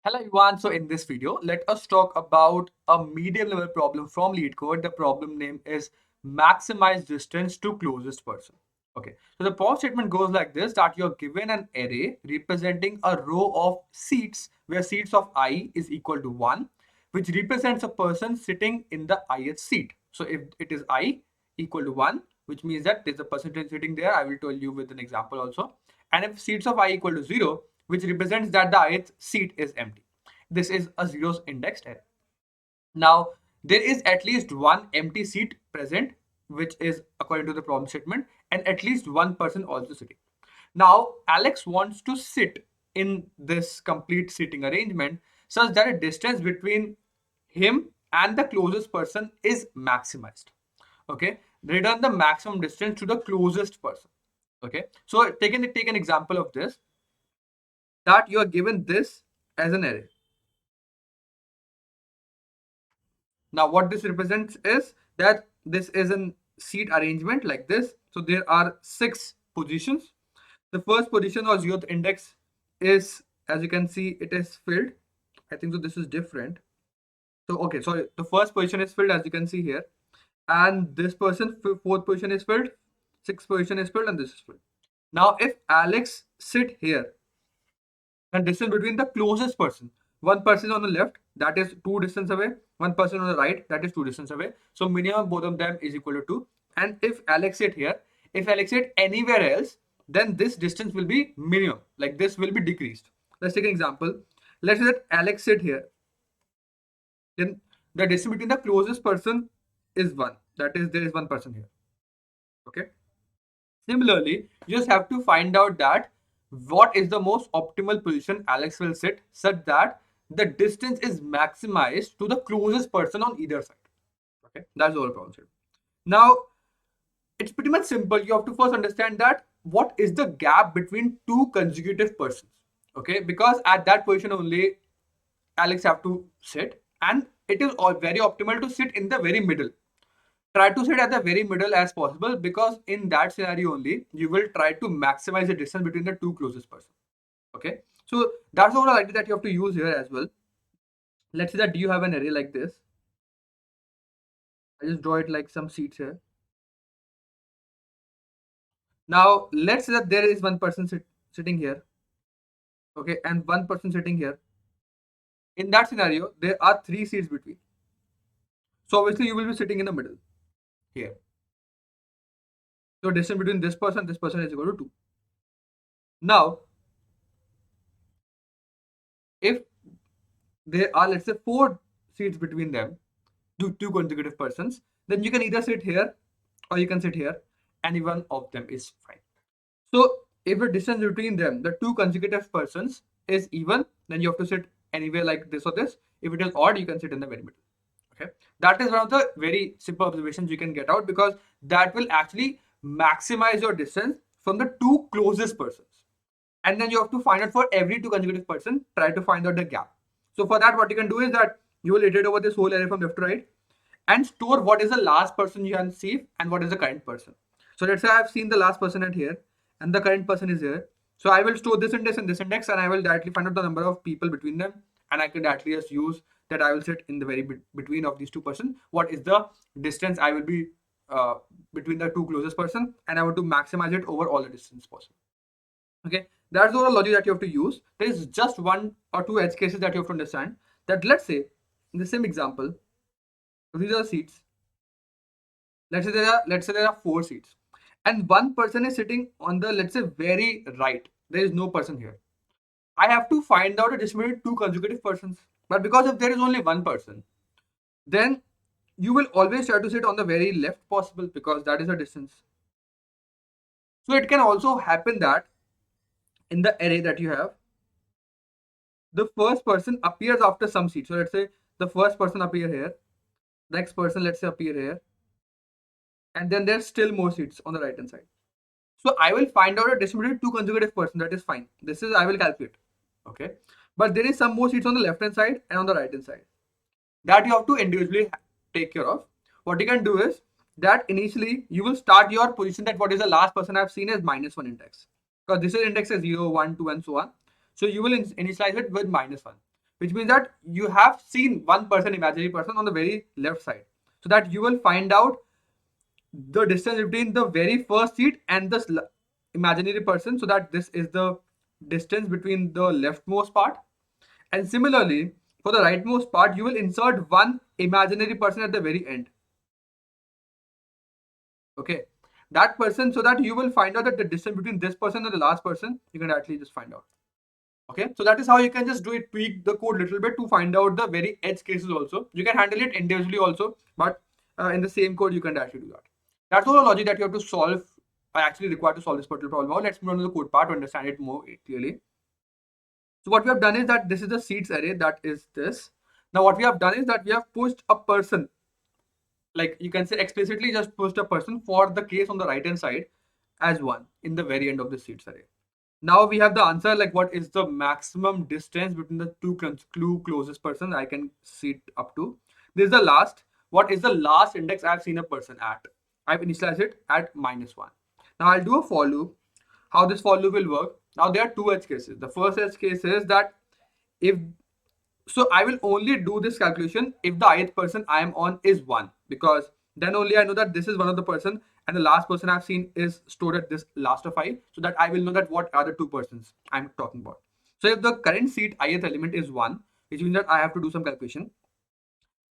Hello everyone, so in this video, let us talk about a medium level problem from LeetCode. The problem name is maximize distance to closest person. Okay, so the pause statement goes like this, that you're given an array representing a row of seats where seats of I is equal to 1, which represents a person sitting in the ith seat. So if it is I equal to 1, which means that there's a person sitting there, I will tell you with an example also. And if seats of I equal to 0, which represents that the ith seat is empty. This is a zeros indexed array. Now, there is at least one empty seat present, which is according to the problem statement, and at least one person also sitting. Now, Alex wants to sit in this complete seating arrangement such that a distance between him and the closest person is maximized. Okay, return the maximum distance to the closest person. Okay, so take an example of this, that you are given this as an array. Now, what this represents is that this is a seat arrangement like this. So there are 6 positions. The first position or zeroth index is, as you can see, it is filled. I think so this is different. So okay, so the first position is filled, as you can see here, and this person, fourth position is filled, sixth position is filled, and this is filled. Now, if Alex sit here, and distance between the closest person, one person on the left, that is 2 distance away, one person on the right, that is 2 distance away, so minimum both of them is equal to 2. And if Alex sit here, if Alex sit anywhere else, then this distance will be minimum, like this will be decreased. Let's take an example. Let's say that Alex sit here, then the distance between the closest person is 1, that is there is one person here. Okay, similarly, you just have to find out that what is the most optimal position Alex will sit such that the distance is maximized to the closest person on either side. Okay, that's the whole problem. Now, it's pretty much simple. You have to first understand that what is the gap between two consecutive persons. Okay, because at that position only Alex have to sit, and it is all very optimal to sit in the very middle. Try to sit at the very middle as possible, because in that scenario only you will try to maximize the distance between the two closest persons. Okay, so that's the overall idea that you have to use here as well. Let's say that you have an array like this. I just draw it like some seats here. Now let's say that there is one person sitting here, okay, and one person sitting here. In that scenario there are 3 seats between, so obviously you will be sitting in the middle here. So distance between this person is equal to 2. Now, if there are, let's say, 4 seats between them, two consecutive persons, then you can either sit here or you can sit here. Any one of them is fine. So if the distance between them, the 2 consecutive persons, is even, then you have to sit anywhere like this or this. If it is odd, you can sit in the very middle. Okay, that is one of the very simple observations you can get out, because that will actually maximize your distance from the 2 closest persons. And then you have to find out for every 2 consecutive person, try to find out the gap. So for that, what you can do is that you will iterate over this whole array from left to right and store what is the last person you can see and what is the current person. So let's say I have seen the last person at here and the current person is here. So I will store this index and this index, and I will directly find out the number of people between them, and I can directly just use that I will sit in the very between of these 2 persons. What is the distance I will be between the 2 closest person, and I want to maximize it over all the distance possible. Okay, that's the logic that you have to use. There is just 1 or 2 edge cases that you have to understand. That let's say in the same example, these are seats. Let's say there are 4 seats, and one person is sitting on the, let's say, very right. There is no person here. I have to find out a distance between 2 consecutive persons. But because if there is only one person, then you will always try to sit on the very left possible, because that is the distance. So it can also happen that in the array that you have, the first person appears after some seat. So let's say the first person appear here, next person, let's say, appear here, and then there's still more seats on the right hand side. So I will find out a distance between 2 consecutive persons. That is fine. This is, I will calculate. Okay, but there is some more seats on the left hand side and on the right hand side that you have to individually take care of. What you can do is that initially you will start your position that what is the last person I've seen is -1 index, because this is index is 0, 1, 2, and so on. So you will initialize it with -1. which means that you have seen one person, imaginary person, on the very left side, so that you will find out the distance between the very first seat and the imaginary person, so that this is the distance between the leftmost part. And similarly, for the rightmost part, you will insert one imaginary person at the very end. Okay, that person, so that you will find out that the distance between this person and the last person, you can actually just find out. Okay, so that is how you can just do it, tweak the code little bit to find out the very edge cases also. You can handle it individually also, but in the same code you can actually do that. That's all the logic that you have to solve, are actually required to solve this particular problem. Now let's move on to the code part to understand it more clearly. So what we have done is that this is the seeds array, that is this. Now what we have done is that we have pushed a person, like you can say explicitly just pushed a person for the case on the right hand side as 1 in the very end of the seeds array. Now we have the answer, like what is the maximum distance between the two closest persons I can see it up to. This is the last. What is the last index I've seen a person at? I've initialized it at -1. Now I'll do a for loop. How this for loop will work? Now there are two edge cases. The first edge case is that if so, I will only do this calculation if the ith person I am on is 1, because then only I know that this is one of the person and the last person I've seen is stored at this last of I, so that I will know that what are the two persons I'm talking about. So if the current seed ith element is 1, which means that I have to do some calculation,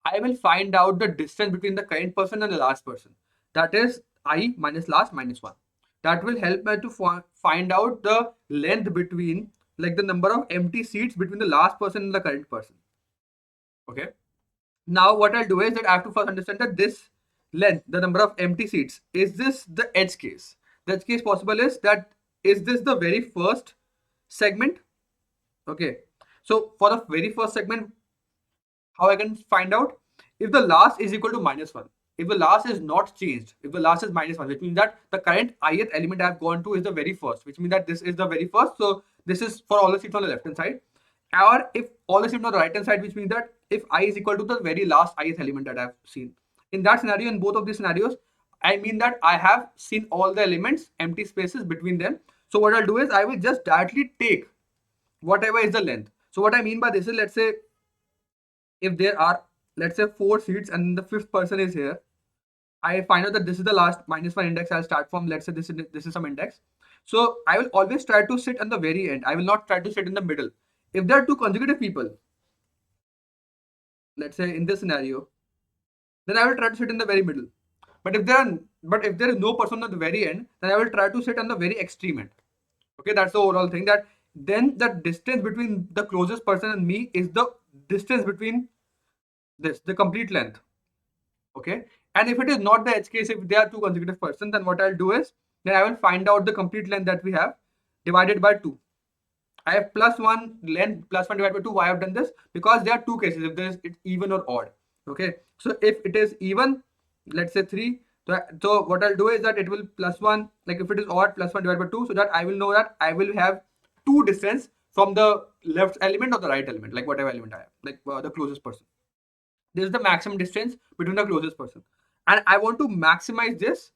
I will find out the distance between the current person and the last person. That is I minus last minus 1. That will help me to find out the length between, like the number of empty seats between the last person and the current person. Okay. Now what I'll do is that I have to first understand that this length, the number of empty seats, is this the edge case? The edge case possible is that, is this the very first segment? Okay. So for the very first segment, how I can find out? If the last is equal to -1, if the last is not changed, if the last is -1, which means that the current ith element I have gone to is the very first, which means that this is the very first. So this is for all the seats on the left hand side. Or if all the seats on the right hand side, which means that if I is equal to the very last ith element that I have seen. In that scenario, in both of these scenarios, I mean that I have seen all the elements, empty spaces between them. So what I'll do is I will just directly take whatever is the length. So what I mean by this is, let's say if there are, let's say 4 seats and the fifth person is here, I find out that this is the last -1 index. I'll start from, let's say this is some index. So I will always try to sit on the very end. I will not try to sit in the middle. If there are two consecutive people, let's say in this scenario, then I will try to sit in the very middle. But if there is no person at the very end, then I will try to sit on the very extreme end. Okay, that's the overall thing. That then the distance between the closest person and me is the distance between this, the complete length. Okay, and if it is not the edge case, if there are two consecutive persons, then what I'll do is, then I will find out the complete length that we have divided by 2. I have +1 length, +1 divided by 2. Why I have done this? Because there are two cases, if there is it's even or odd. Okay, so if it is even, let's say 3, so what I'll do is that it will +1, like if it is odd, +1 divided by 2, so that I will know that I will have 2 distance from the left element or the right element, like whatever element I have, like the closest person. This is the maximum distance between the closest person, and I want to maximize this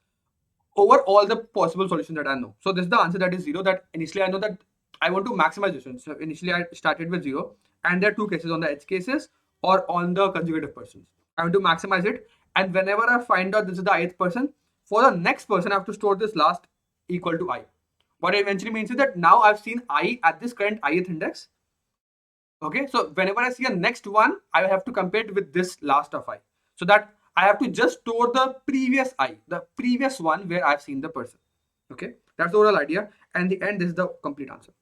over all the possible solutions that I know. So this is the answer, that is 0. That initially I know that I want to maximize distance. So initially I started with 0, and there are two cases, on the edge cases or on the consecutive persons. I want to maximize it, and whenever I find out this is the ith person, for the next person I have to store this last equal to I. What it eventually means is that now I've seen I at this current ith index. Okay, so whenever I see a next one, I have to compare it with this last of I, so that I have to just store the previous I, the previous one where I've seen the person. Okay, that's the overall idea, and the end is the complete answer.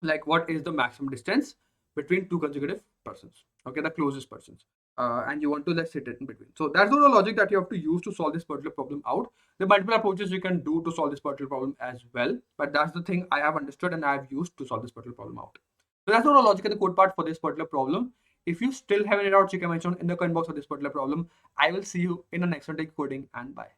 Like what is the maximum distance between two consecutive persons? Okay, the closest persons, and you want to let sit in between. So that's the overall logic that you have to use to solve this particular problem out. The multiple approaches you can do to solve this particular problem as well, but that's the thing I have understood and I have used to solve this particular problem out. So that's all the logic in the code part for this particular problem. If you still have any doubts, you can mention in the comment box for this particular problem. I will see you in the next one. Take coding and bye.